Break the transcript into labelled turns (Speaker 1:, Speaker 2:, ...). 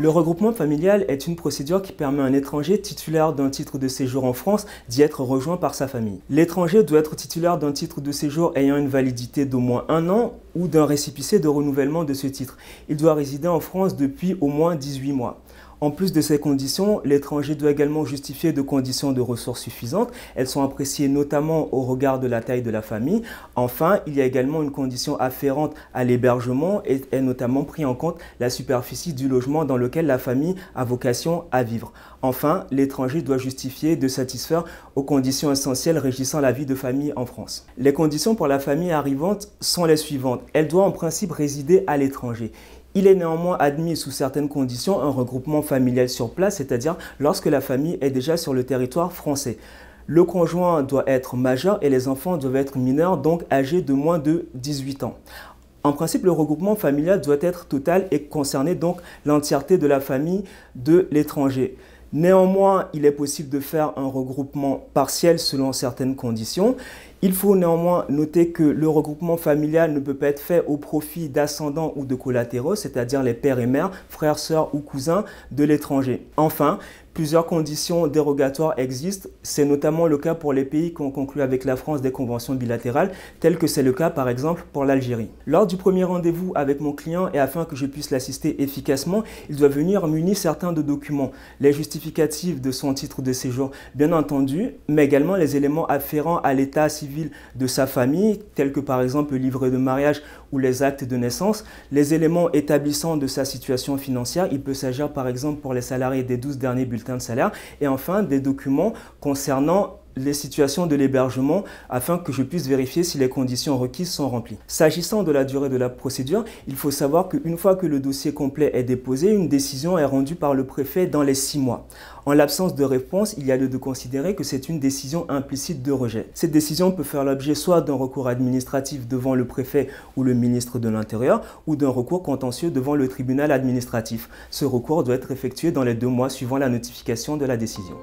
Speaker 1: Le regroupement familial est une procédure qui permet à un étranger titulaire d'un titre de séjour en France d'y être rejoint par sa famille. L'étranger doit être titulaire d'un titre de séjour ayant une validité d'au moins 1 an ou d'un récépissé de renouvellement de ce titre. Il doit résider en France depuis au moins 18 mois. En plus de ces conditions, l'étranger doit également justifier de conditions de ressources suffisantes. Elles sont appréciées notamment au regard de la taille de la famille. Enfin, il y a également une condition afférente à l'hébergement et est notamment pris en compte la superficie du logement dans lequel la famille a vocation à vivre. Enfin, l'étranger doit justifier de satisfaire aux conditions essentielles régissant la vie de famille en France. Les conditions pour la famille arrivante sont les suivantes. Elle doit en principe résider à l'étranger. Il est néanmoins admis sous certaines conditions un regroupement familial sur place, c'est-à-dire lorsque la famille est déjà sur le territoire français. Le conjoint doit être majeur et les enfants doivent être mineurs, donc âgés de moins de 18 ans. En principe, le regroupement familial doit être total et concerner donc l'entièreté de la famille de l'étranger. Néanmoins, il est possible de faire un regroupement partiel selon certaines conditions. Il faut néanmoins noter que le regroupement familial ne peut pas être fait au profit d'ascendants ou de collatéraux, c'est-à-dire les pères et mères, frères, sœurs ou cousins de l'étranger. Enfin, plusieurs conditions dérogatoires existent. C'est notamment le cas pour les pays qui ont conclu avec la France des conventions bilatérales, telles que c'est le cas par exemple pour l'Algérie. Lors du premier rendez-vous avec mon client et afin que je puisse l'assister efficacement, il doit venir muni certains de documents, les justificatifs de son titre de séjour, bien entendu, mais également les éléments afférents à l'état civil de sa famille, tels que par exemple le livret de mariage ou les actes de naissance, les éléments établissant de sa situation financière. Il peut s'agir par exemple pour les salariés des 12 derniers bulletins de salaire et enfin des documents concernant les situations de l'hébergement afin que je puisse vérifier si les conditions requises sont remplies. S'agissant de la durée de la procédure, il faut savoir qu'une fois que le dossier complet est déposé, une décision est rendue par le préfet dans les 6 mois. En l'absence de réponse, il y a lieu de considérer que c'est une décision implicite de rejet. Cette décision peut faire l'objet soit d'un recours administratif devant le préfet ou le ministre de l'Intérieur ou d'un recours contentieux devant le tribunal administratif. Ce recours doit être effectué dans les 2 mois suivant la notification de la décision.